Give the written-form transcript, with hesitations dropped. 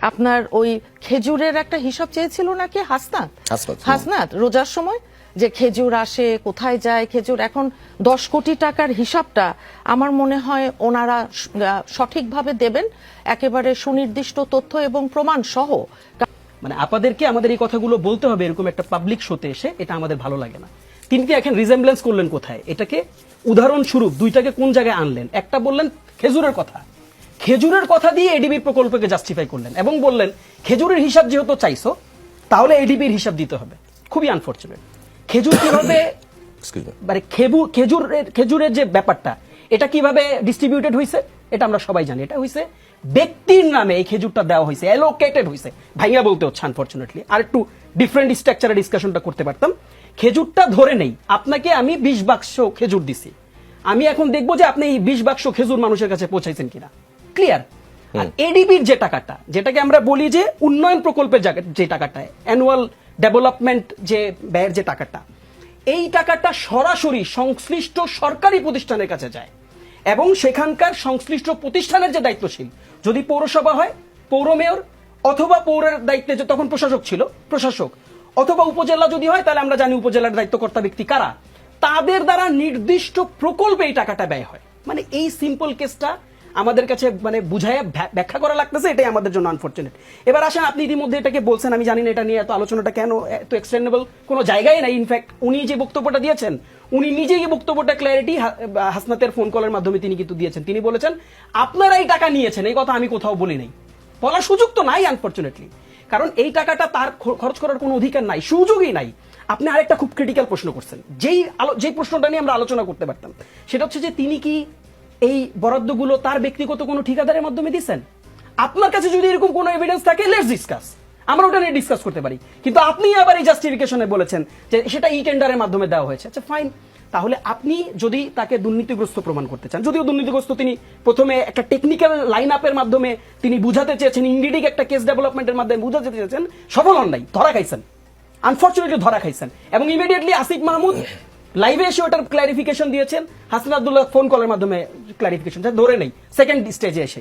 আপনার ওই খেজুরের একটা হিসাব চেয়েছিল নাকি হাসনাত রোজার সময়, যে খেজুর আসে কোথায় যায় খেজুর। এখন 10 কোটি টাকার হিসাবটা আমার মনে হয় ওনারা সঠিকভাবে দেবেন, একেবারে সুনির্দিষ্ট তথ্য এবং প্রমাণ সহ। মানে আপনাদেরকে আমাদের এই কথাগুলো বলতে হবে এরকম একটা পাবলিক শোতে এসে, এটা আমাদের ভালো লাগে না। তিনি কি এখন রিজেম্বলেন্স করলেন কোথায়? এটাকে উদাহরণস্বরূপ দুইটাকে কোন জায়গায় আনলেন? একটা বললেন খেজুরের কথা, খেজুরের কথা দিয়ে এডিবির প্রকল্পকে জাস্টিফাই করলেন এবং বললেন খেজুরের হিসাব যেহেতু চাইছো তাহলে এডিবির হিসাব দিতে হবে। খুবই আনফরচুনেট। খেজুর কিভাবে মানে খেজুরের যে ব্যাপারটা এটা কিভাবে ডিস্ট্রিবিউটেড হয়েছে এটা আমরা সবাই জানি। এটা হয়েছে ব্যক্তির নামে এই খেজুরটা দেওয়া হয়েছে, অ্যালোকেটেড হয়েছে, ভাইয়া বলতে হচ্ছে আনফরচুনেটলি। আর একটু ডিফারেন্ট স্ট্রাকচারে ডিসকাশনটা করতে পারতাম। খেজুরটা ধরে নেই আপনাকে আমি 20 বাক্স খেজুর দিছি, আমি এখন দেখবো যে আপনি এই 20 বাক্স খেজুর মানুষের কাছে পৌঁছাইছেন কিনা। ক্লিয়ার? আর এডিবির যে টাকাটা, যেটাকে আমরা বলি যে উন্নয়ন প্রকল্পের যে টাকাটা, অ্যানুয়াল ডেভেলপমেন্ট যে ব্যয়ের যে টাকাটা, এই টাকাটা সরাসরি সংশ্লিষ্ট সরকারি প্রতিষ্ঠানের কাছে যায় এবং সেখানকার সংশ্লিষ্ট প্রতিষ্ঠানের যে দায়িত্বশীল, যদি পৌরসভা হয় পৌর মেয়র, অথবা পৌরের দায়িত্বে যে তখন প্রশাসক ছিল প্রশাসক, অথবা উপজেলা যদি হয় তাহলে আমরা জানি উপজেলার দায়িত্বকর্তা ব্যক্তি কারা, তাদের দ্বারা নির্দিষ্ট প্রকল্পে এই টাকাটা ব্যয় হয়। মানে এই সিম্পল কেসটা আমাদের কাছে মানে বুঝায় ব্যাখ্যা করা লাগতেছে, এটাই আমাদের জন্য আনফরচুনেট। এবার আসেন, আপনি ইতিমধ্যে এটাকে বলছেন, আমি জানি না এটা নিয়ে এত আলোচনাটা কেন এত এক্সটেন্ডেবল, কোনো জায়গায় নাই। ইনফ্যাক্ট উনি যে বক্তব্যটা দিয়েছেন, উনি নিজেই এই বক্তব্যটা ক্ল্যারিটি হাসনাতের ফোন কলের মাধ্যমে তিনি কিন্তু দিয়েছেন। তিনি বলেছেন আপনারা এই টাকা নিয়েছেন, এই কথা আমি কোথাও বলি নাই। বলার সুযোগ তো নাই আনফরচুনেটলি, কারণ এই টাকাটা তার খরচ করার কোনো অধিকার নাই, সুযোগই নাই। আপনি আরেকটা খুব ক্রিটিক্যাল প্রশ্ন করছেন, যেই প্রশ্নটা নিয়ে আমরা আলোচনা করতে পারতাম, সেটা হচ্ছে যে তিনি কি এই বরাদ্দগুলো তার ব্যক্তিগত কোনো ঠিকাদারের মাধ্যমে দিচ্ছেন? আপনার কাছে যদি এরকম কোনো এভিডেন্স থাকে, লেটস ডিসকাস, আমরা ওটা নিয়ে ডিসকাস করতে পারি। কিন্তু আপনি আবার এই জাস্টিফিকেশনে বলেছেন যে সেটা ই টেন্ডারের মাধ্যমে দেওয়া হয়েছে। আচ্ছা ফাইন, তাহলে আপনি যদি তাকে দুর্নীতিগ্রস্ত প্রমাণ করতে চান, যদিও দুর্নীতিগ্রস্ত তিনি প্রথমে একটা টেকনিক্যাল লাইন আপের মাধ্যমে তিনি বুঝাতে চেয়েছেন, ইংরিডিক একটা কেস ডেভেলপমেন্টের মাধ্যমে বুঝাতে চেয়েছেন, সফল হন নাই, ধরা খাইছেন, আনফরচুনেটলি ধরা খাইছেন। এবং ইমিডিয়েটলি আসিফ মাহমুদ লাইভে এসে ওটার ক্লারিফিকেশন দিয়েছেন, হাসান আব্দুল্লাহ ফোন কলের মাধ্যমে ক্লারিফিকেশন ধরে নেই সেকেন্ড স্টেজে এসে।